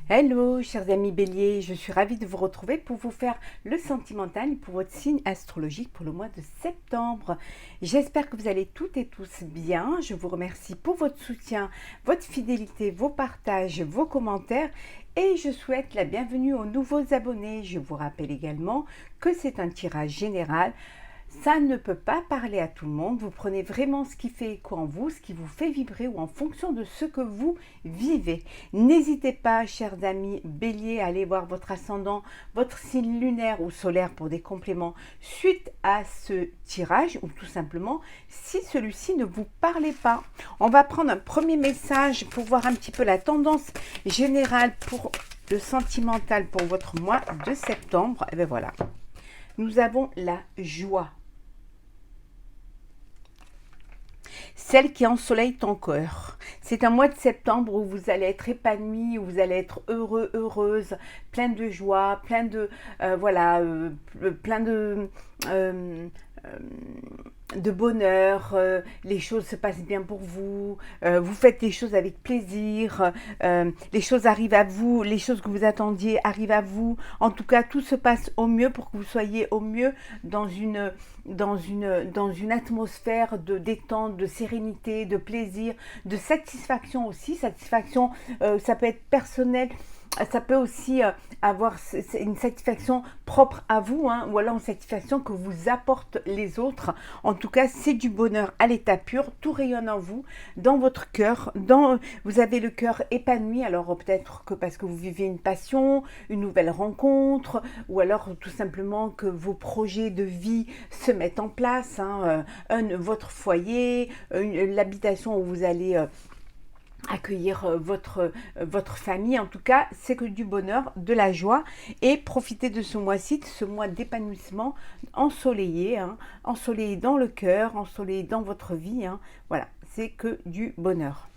Hello, chers amis béliers, je suis ravie de vous retrouver pour vous faire le sentimental pour votre signe astrologique pour le mois de septembre. J'espère que vous allez toutes et tous bien. Je vous remercie pour votre soutien, votre fidélité, vos partages, vos commentaires et je souhaite la bienvenue aux nouveaux abonnés. Je vous rappelle également que c'est un tirage général. Ça ne peut pas parler à tout le monde. Vous prenez vraiment ce qui fait écho en vous, ce qui vous fait vibrer ou en fonction de ce que vous vivez. N'hésitez pas, chers amis béliers, à aller voir votre ascendant, votre signe lunaire ou solaire pour des compléments suite à ce tirage ou tout simplement si celui-ci ne vous parlait pas. On va prendre un premier message pour voir un petit peu la tendance générale pour le sentimental pour votre mois de septembre. Et bien voilà. Nous avons la joie. Celle qui ensoleille ton cœur. C'est un mois de septembre où vous allez être épanoui, où vous allez être heureux, heureuse, plein de joie, plein de bonheur, les choses se passent bien pour vous, vous faites les choses avec plaisir, les choses arrivent à vous, les choses que vous attendiez arrivent à vous. En tout cas, tout se passe au mieux pour que vous soyez au mieux dans une atmosphère de détente, de sérénité, de plaisir, de satisfaction aussi. Satisfaction, ça peut être personnel. Ça peut aussi avoir une satisfaction propre à vous, hein, ou alors une satisfaction que vous apportent les autres. En tout cas, c'est du bonheur à l'état pur, tout rayonne en vous, dans votre cœur, vous avez le cœur épanoui, alors peut-être que parce que vous vivez une passion, une nouvelle rencontre, ou alors tout simplement que vos projets de vie se mettent en place, hein, votre foyer, l'habitation où vous allez accueillir votre famille. En tout cas, c'est que du bonheur, de la joie, et profitez de ce mois-ci, de ce mois d'épanouissement ensoleillé, hein, ensoleillé dans le cœur, ensoleillé dans votre vie, hein. Voilà, c'est que du bonheur.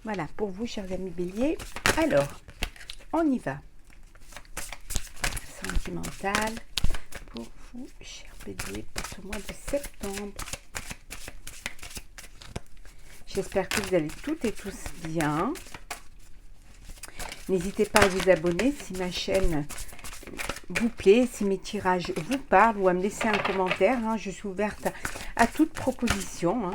Voilà, pour vous, chers amis béliers. Alors, on y va. Sentimental pour vous, chers béliers, pour ce mois de septembre. J'espère que vous allez toutes et tous bien. N'hésitez pas à vous abonner si ma chaîne vous plaît, si mes tirages vous parlent, ou à me laisser un commentaire, hein. Je suis ouverte à toute proposition, hein.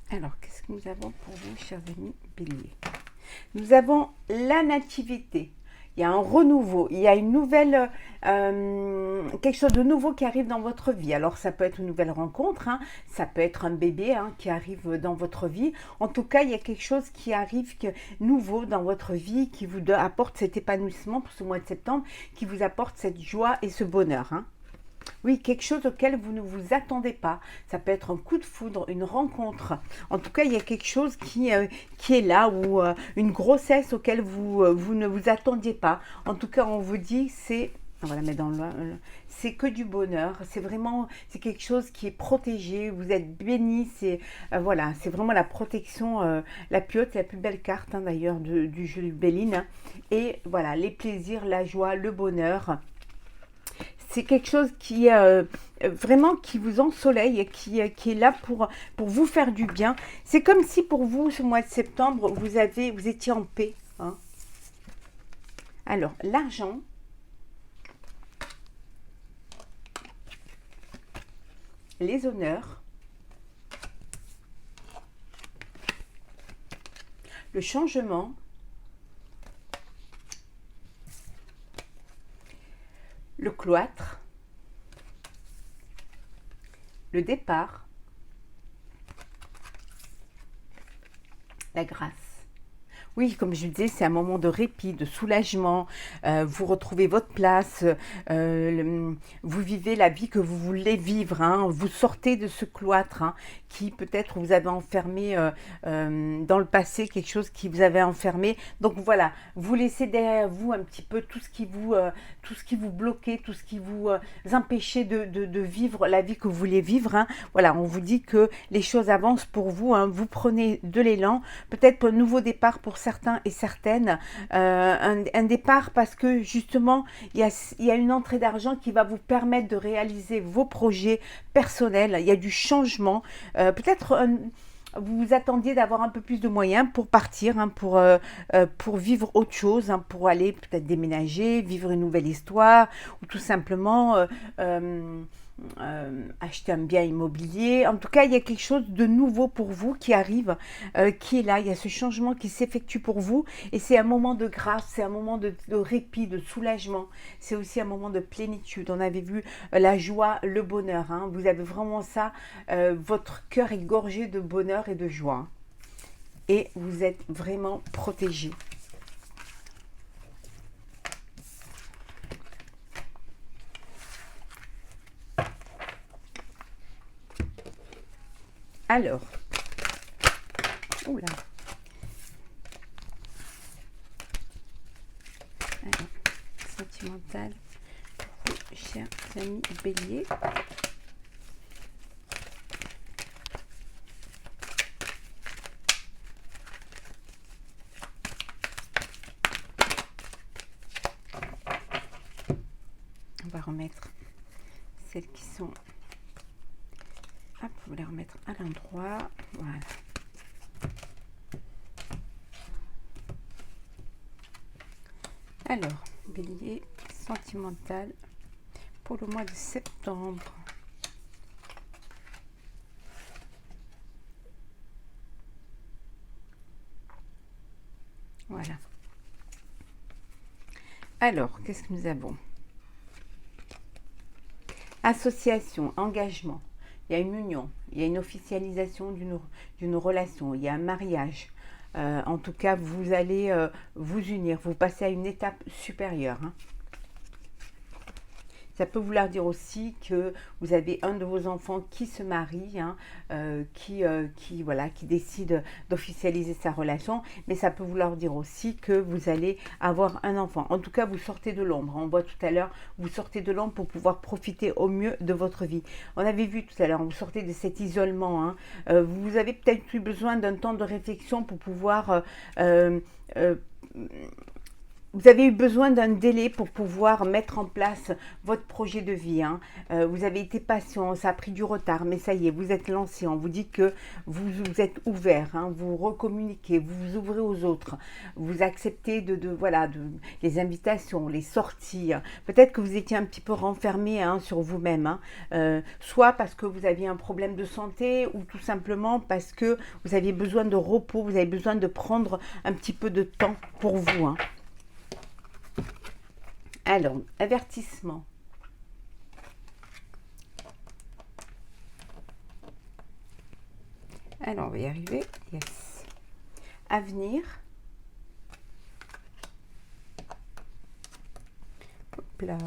Alors, qu'est-ce que nous avons pour vous, chers amis béliers? Nous avons la nativité. Il y a un renouveau, il y a une nouvelle, quelque chose de nouveau qui arrive dans votre vie. Alors ça peut être une nouvelle rencontre, hein, ça peut être un bébé, hein, qui arrive dans votre vie. En tout cas, il y a quelque chose qui arrive nouveau dans votre vie, qui vous apporte cet épanouissement pour ce mois de septembre, qui vous apporte cette joie et ce bonheur, hein. Oui, quelque chose auquel vous ne vous attendez pas. Ça peut être un coup de foudre, une rencontre. En tout cas, il y a quelque chose qui est là, ou une grossesse auquel vous ne vous attendiez pas. En tout cas, on vous dit, on va la mettre c'est que du bonheur. C'est vraiment, c'est quelque chose qui est protégé. Vous êtes béni. Voilà, c'est vraiment la protection, la plus haute, la plus belle carte, hein, d'ailleurs du jeu du Béline, hein. Et voilà, les plaisirs, la joie, le bonheur. C'est quelque chose qui vraiment qui vous ensoleille et qui est là pour vous faire du bien. C'est comme si pour vous, ce mois de septembre, vous étiez en paix, hein. Alors, l'argent, les honneurs, le changement, le cloître, le départ, la grâce. Oui, comme je disais, c'est un moment de répit, de soulagement. Vous retrouvez votre place. Vous vivez la vie que vous voulez vivre, hein. Vous sortez de ce cloître, hein, qui peut-être vous avez enfermé dans le passé, quelque chose qui vous avait enfermé. Donc voilà, vous laissez derrière vous un petit peu tout ce qui vous bloquait, tout ce qui vous empêchait de vivre la vie que vous voulez vivre, hein. Voilà, on vous dit que les choses avancent pour vous, hein. Vous prenez de l'élan, peut-être un nouveau départ pour certains et certaines, un départ parce que justement il y a une entrée d'argent qui va vous permettre de réaliser vos projets personnels. Il y a du changement, peut-être vous vous attendiez d'avoir un peu plus de moyens pour partir, hein, pour vivre autre chose, hein, pour aller peut-être déménager, vivre une nouvelle histoire, ou tout simplement acheter un bien immobilier. En tout cas, il y a quelque chose de nouveau pour vous qui arrive, qui est là. Il y a ce changement qui s'effectue pour vous et c'est un moment de grâce, c'est un moment de répit, de soulagement. C'est aussi un moment de plénitude. On avait vu la joie, le bonheur, hein. Vous avez vraiment ça. Votre cœur est gorgé de bonheur et de joie. Et vous êtes vraiment protégé. Alors, oula. Alors, sentimental, chers amis béliers. On va remettre celles qui sont... Hop, on va les remettre à l'endroit. Voilà. Alors, bélier sentimental pour le mois de septembre. Voilà. Alors, qu'est-ce que nous avons? Association, engagement. Il y a une union, il y a une officialisation d'une relation, il y a un mariage. En tout cas, vous allez vous unir, vous passez à une étape supérieure, hein. Ça peut vouloir dire aussi que vous avez un de vos enfants qui se marie, hein, voilà, qui décide d'officialiser sa relation, mais ça peut vouloir dire aussi que vous allez avoir un enfant. En tout cas, vous sortez de l'ombre. On voit tout à l'heure, vous sortez de l'ombre pour pouvoir profiter au mieux de votre vie. On avait vu tout à l'heure, vous sortez de cet isolement, hein. Vous avez peut-être eu besoin d'un temps de réflexion pour pouvoir... vous avez eu besoin d'un délai pour pouvoir mettre en place votre projet de vie, hein. Vous avez été patient, ça a pris du retard, mais ça y est, vous êtes lancé. On vous dit que vous êtes ouvert, hein, vous recommuniquez, vous vous ouvrez aux autres, vous acceptez voilà, les invitations, les sorties. Peut-être que vous étiez un petit peu renfermé, hein, sur vous-même, hein, soit parce que vous aviez un problème de santé ou tout simplement parce que vous aviez besoin de repos, vous avez besoin de prendre un petit peu de temps pour vous, hein. Alors, avertissement. Alors, on va y arriver. Yes. Avenir. Hop là.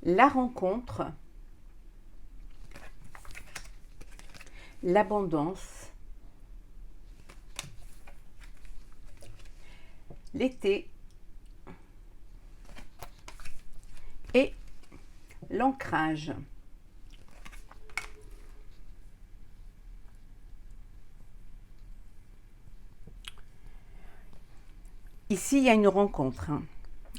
La rencontre. L'abondance. L'été. Et l'ancrage. Ici, il y a une rencontre, hein.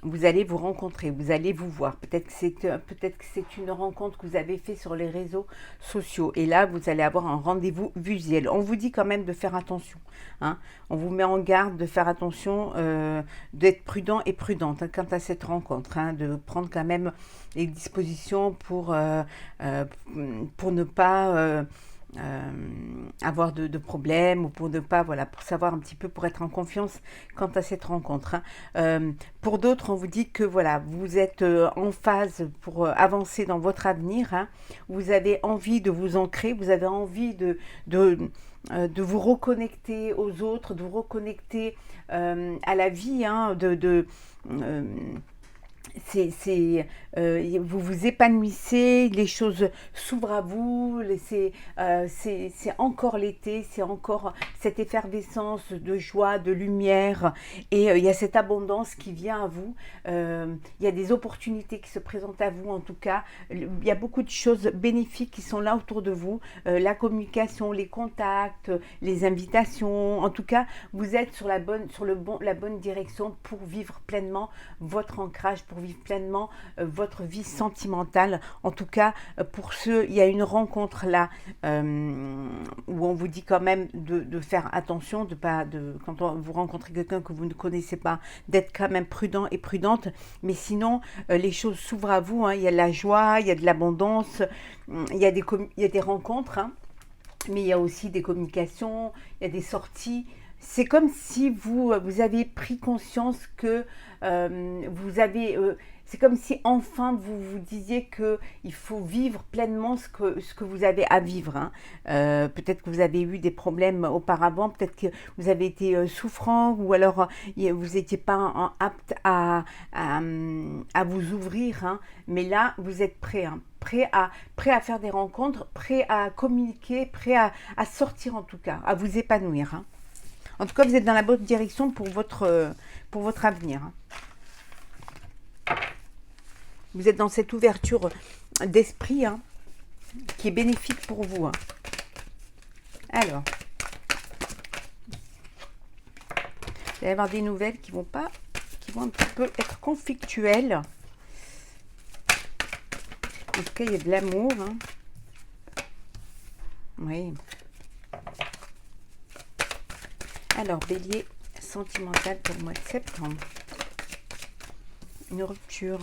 Vous allez vous rencontrer, vous allez vous voir. Peut-être que c'est une rencontre que vous avez faite sur les réseaux sociaux. Et là, vous allez avoir un rendez-vous visuel. On vous dit quand même de faire attention, hein. On vous met en garde de faire attention, d'être prudent et prudente, hein, quant à cette rencontre, hein, de prendre quand même les dispositions pour ne pas... avoir de problèmes ou pour ne pas, voilà, pour savoir un petit peu, pour être en confiance quant à cette rencontre, hein. Pour d'autres, on vous dit que voilà, vous êtes en phase pour avancer dans votre avenir, hein. Vous avez envie de vous ancrer, vous avez envie de vous reconnecter aux autres, de vous reconnecter à la vie, hein, euh, vous vous épanouissez, les choses s'ouvrent à vous, c'est encore l'été, c'est encore cette effervescence de joie, de lumière, et il y a cette abondance qui vient à vous, il y a des opportunités qui se présentent à vous en tout cas, il y a beaucoup de choses bénéfiques qui sont là autour de vous, la communication, les contacts, les invitations, en tout cas vous êtes sur la bonne direction pour vivre pleinement votre ancrage, pour vivre pleinement votre vie sentimentale. En tout cas, pour ceux, il y a une rencontre là où on vous dit quand même de faire attention, quand vous rencontrez quelqu'un que vous ne connaissez pas, d'être quand même prudent et prudente. Mais sinon, les choses s'ouvrent à vous, hein. Il y a de la joie, il y a de l'abondance, il y a des rencontres, hein. Mais il y a aussi des communications, il y a des sorties. C'est comme si vous avez pris conscience que c'est comme si enfin vous vous disiez que il faut vivre pleinement ce que vous avez à vivre, hein. Peut-être que vous avez eu des problèmes auparavant, peut-être que vous avez été souffrant, ou alors vous n'étiez pas apte à vous ouvrir, hein. Mais là, vous êtes prêt, hein. Prêt à faire des rencontres, prêt à communiquer, prêt à sortir en tout cas, à vous épanouir, hein. En tout cas, vous êtes dans la bonne direction pour votre avenir, hein. Vous êtes dans cette ouverture d'esprit, hein, qui est bénéfique pour vous, hein. Alors, il va y avoir des nouvelles qui vont un petit peu être conflictuelles. En tout cas, il y a de l'amour, hein. Oui. Alors, Bélier, sentimental pour le mois de septembre. Une rupture.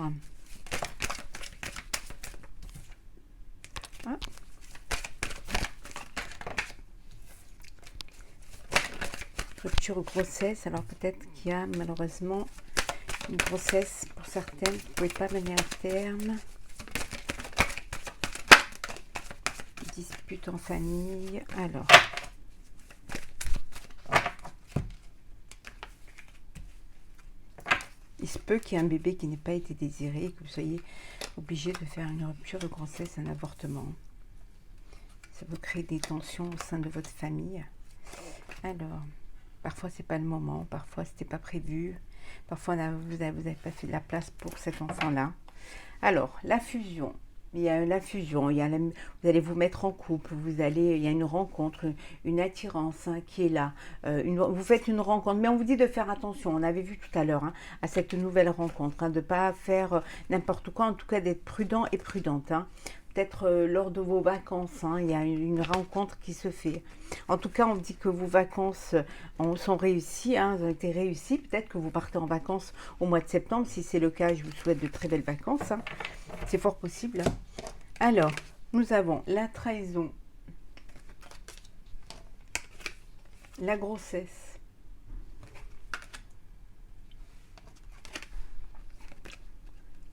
Ah. Rupture ou grossesse. Alors, peut-être qu'il y a malheureusement une grossesse pour certaines. Vous ne pouvez pas mener à terme. Dispute en famille. Alors. Il se peut qu'il y ait un bébé qui n'ait pas été désiré, que vous soyez obligé de faire une rupture de grossesse, un avortement. Ça peut créer des tensions au sein de votre famille. Alors, parfois c'est pas le moment, parfois c'était pas prévu, parfois vous n'avez pas fait de la place pour cet enfant-là. Alors, la fusion. Il y a la fusion, vous allez vous mettre en couple, il y a une rencontre, une attirance, hein, qui est là. Vous faites une rencontre, mais on vous dit de faire attention. On avait vu tout à l'heure, hein, à cette nouvelle rencontre, hein, de ne pas faire n'importe quoi, en tout cas d'être prudent et prudente, hein. Peut-être lors de vos vacances, hein, il y a une rencontre qui se fait. En tout cas, on dit que vos vacances sont réussies, hein, ont été réussies. Peut-être que vous partez en vacances au mois de septembre. Si c'est le cas, je vous souhaite de très belles vacances, hein. C'est fort possible, hein. Alors, nous avons la trahison, la grossesse,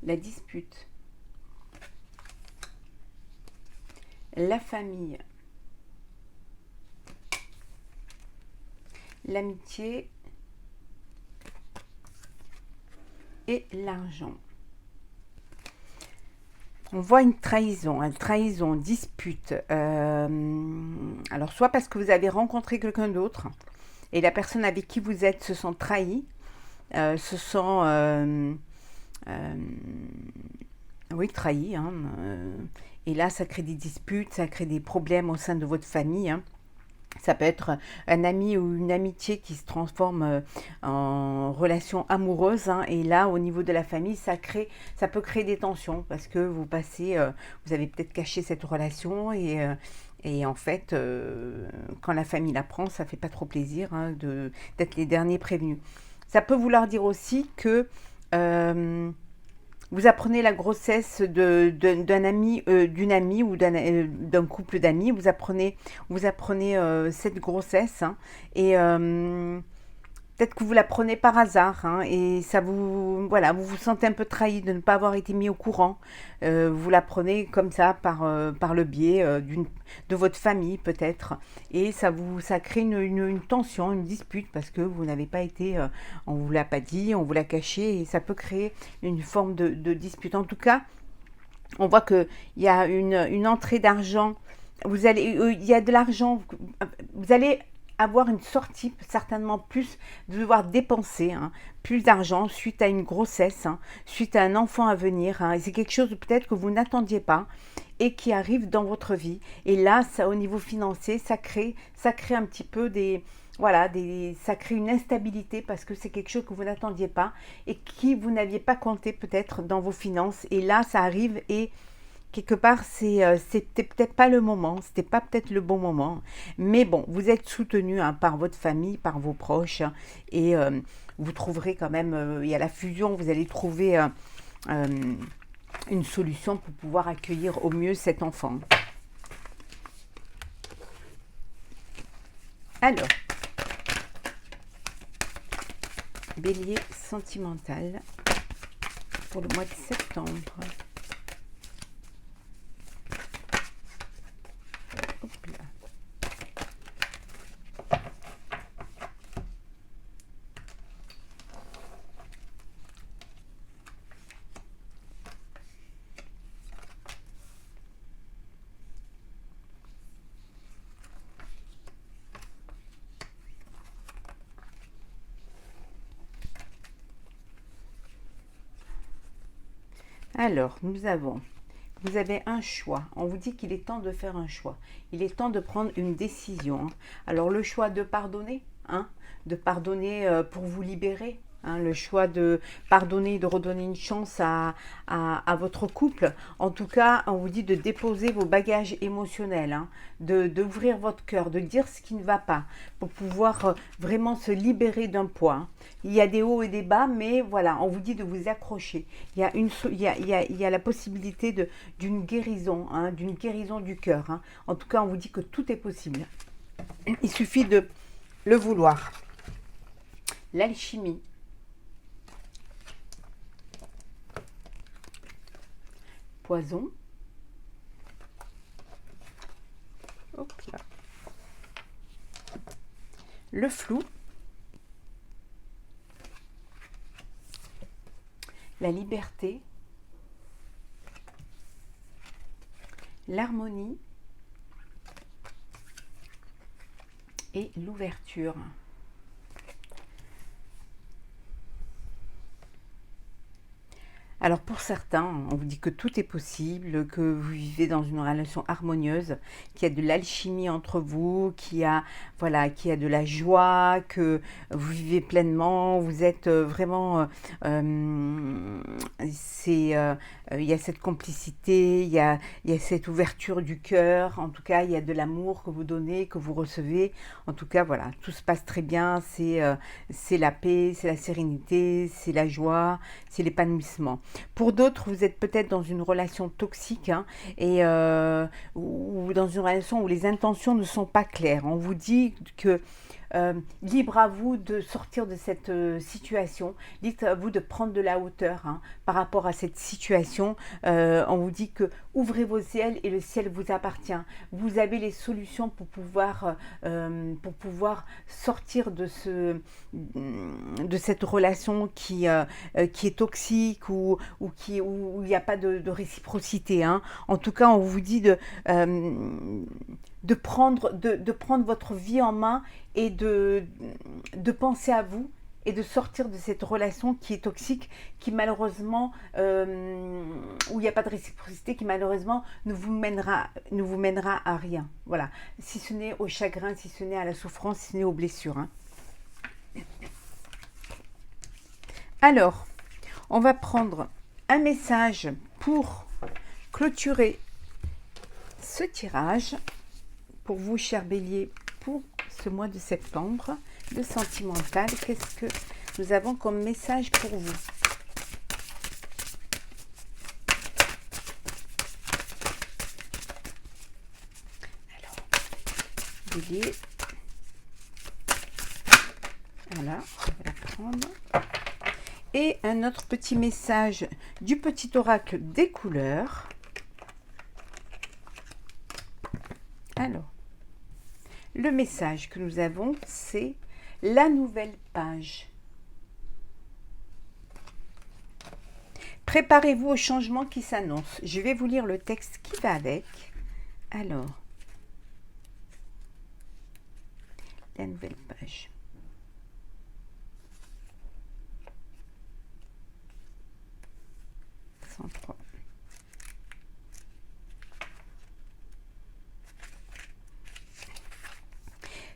la dispute, la famille, l'amitié et l'argent. On voit une trahison, dispute. Alors, soit parce que vous avez rencontré quelqu'un d'autre et la personne avec qui vous êtes se sent trahie, oui, trahie, hein, et là, ça crée des disputes, ça crée des problèmes au sein de votre famille, hein. Ça peut être un ami ou une amitié qui se transforme en relation amoureuse, hein, et là, au niveau de la famille, ça peut créer des tensions parce que vous avez peut-être caché cette relation et en fait, quand la famille l'apprend, ça fait pas trop plaisir, hein, d'être les derniers prévenus. Ça peut vouloir dire aussi que vous apprenez la grossesse d'un ami, d'une amie ou d'un couple d'amis. Vous apprenez cette grossesse, hein, et peut-être que vous la prenez par hasard, hein, et ça vous, voilà, vous vous sentez un peu trahi de ne pas avoir été mis au courant. Vous la prenez comme ça par le biais de votre famille peut-être, et ça crée une tension, une dispute parce que vous n'avez pas été, on vous l'a pas dit, on vous l'a caché, et ça peut créer une forme de dispute. En tout cas, on voit que il y a une entrée d'argent. Il y a de l'argent. Vous allez avoir une sortie, certainement plus, de devoir dépenser, hein, plus d'argent suite à une grossesse, hein, suite à un enfant à venir, hein. C'est quelque chose peut-être que vous n'attendiez pas et qui arrive dans votre vie. Et là, ça, au niveau financier, ça crée un petit peu voilà, ça crée une instabilité parce que c'est quelque chose que vous n'attendiez pas et qui vous n'aviez pas compté peut-être dans vos finances. Et là, ça arrive et quelque part, c'était peut-être pas le moment, c'était pas peut-être le bon moment, mais bon, vous êtes soutenu, hein, par votre famille, par vos proches, hein, et vous trouverez quand même, il y a la fusion, vous allez trouver une solution pour pouvoir accueillir au mieux cet enfant. Alors, Bélier sentimental pour le mois de septembre. Hop là. Alors, vous avez un choix. On vous dit qu'il est temps de faire un choix. Il est temps de prendre une décision, hein. Alors, le choix de pardonner, hein, de pardonner pour vous libérer, hein, le choix de pardonner, de redonner une chance à votre couple. En tout cas, on vous dit de déposer vos bagages émotionnels, hein, d'ouvrir votre cœur, de dire ce qui ne va pas, pour pouvoir vraiment se libérer d'un poids, hein. Il y a des hauts et des bas, mais voilà, on vous dit de vous accrocher. Il y a la possibilité d'une guérison, hein, d'une guérison du cœur, hein. En tout cas, on vous dit que tout est possible. Il suffit de le vouloir. L'alchimie. Poison. Hop là. Le flou. La liberté. L'harmonie. Et l'ouverture. Alors pour certains, on vous dit que tout est possible, que vous vivez dans une relation harmonieuse, qu'il y a de l'alchimie entre vous, qu'il y a de la joie, que vous vivez pleinement, vous êtes vraiment, il y a cette complicité, il y a cette ouverture du cœur, en tout cas il y a de l'amour que vous donnez, que vous recevez, en tout cas voilà, tout se passe très bien, c'est la paix, c'est la sérénité, c'est la joie, c'est l'épanouissement. Pour d'autres, vous êtes peut-être dans une relation toxique, hein, ou dans une relation où les intentions ne sont pas claires. On vous dit que libre à vous de sortir de cette situation, libre à vous de prendre de la hauteur, hein, par rapport à cette situation. On vous dit que ouvrez vos ciels et le ciel vous appartient. Vous avez les solutions pour pouvoir sortir de cette relation qui est toxique ou où il n'y a pas de réciprocité, hein. En tout cas, on vous dit de prendre votre vie en main et de penser à vous et de sortir de cette relation qui est toxique, qui malheureusement, où il n'y a pas de réciprocité, qui malheureusement ne vous mènera à rien. Voilà, si ce n'est au chagrin, si ce n'est à la souffrance, si ce n'est aux blessures, hein. Alors, on va prendre un message pour clôturer ce tirage. Pour vous, chers béliers, pour ce mois de septembre, le sentimental, qu'est-ce que nous avons comme message pour vous? Bélier. Voilà, on va la prendre. Et un autre petit message du petit oracle des couleurs. Alors, le message que nous avons, c'est la nouvelle page. Préparez-vous au changement qui s'annonce. Je vais vous lire le texte qui va avec. Alors, la nouvelle page.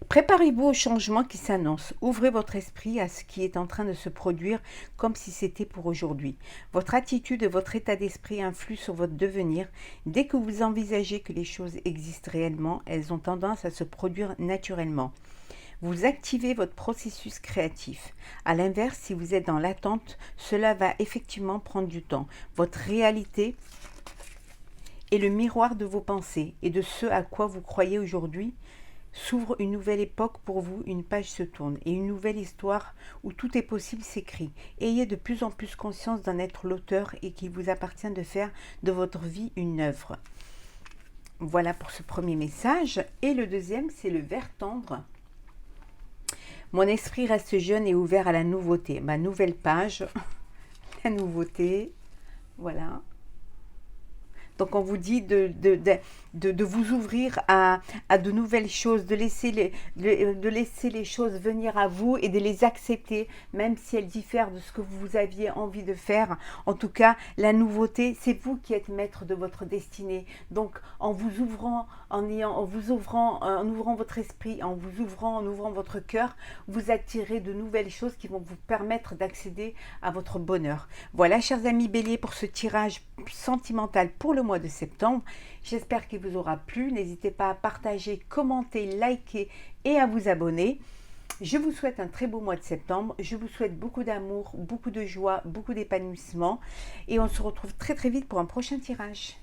Préparez-vous au changement qui s'annonce. Ouvrez votre esprit à ce qui est en train de se produire comme si c'était pour aujourd'hui. Votre attitude et votre état d'esprit influent sur votre devenir. Dès que vous envisagez que les choses existent réellement, elles ont tendance à se produire naturellement. Vous activez votre processus créatif. À l'inverse, si vous êtes dans l'attente, cela va effectivement prendre du temps. Votre réalité est le miroir de vos pensées et de ce à quoi vous croyez aujourd'hui. S'ouvre une nouvelle époque pour vous, une page se tourne et une nouvelle histoire où tout est possible s'écrit. Ayez de plus en plus conscience d'en être l'auteur et qu'il vous appartient de faire de votre vie une œuvre. Voilà pour ce premier message. Et le deuxième, c'est le vert tendre. Mon esprit reste jeune et ouvert à la nouveauté. Ma nouvelle page, la nouveauté, voilà. Donc, on vous dit de vous ouvrir à de nouvelles choses, de laisser les choses venir à vous et de les accepter, même si elles diffèrent de ce que vous aviez envie de faire. En tout cas, la nouveauté, c'est vous qui êtes maître de votre destinée. Donc, en vous ouvrant, en ouvrant votre esprit, en ouvrant votre cœur, vous attirez de nouvelles choses qui vont vous permettre d'accéder à votre bonheur. Voilà, chers amis Bélier, pour ce tirage sentimental pour le mois de septembre. J'espère qu'il vous aura plu. N'hésitez pas à partager, commenter, liker et à vous abonner. Je vous souhaite un très beau mois de septembre. Je vous souhaite beaucoup d'amour, beaucoup de joie, beaucoup d'épanouissement. Et on se retrouve très très vite pour un prochain tirage.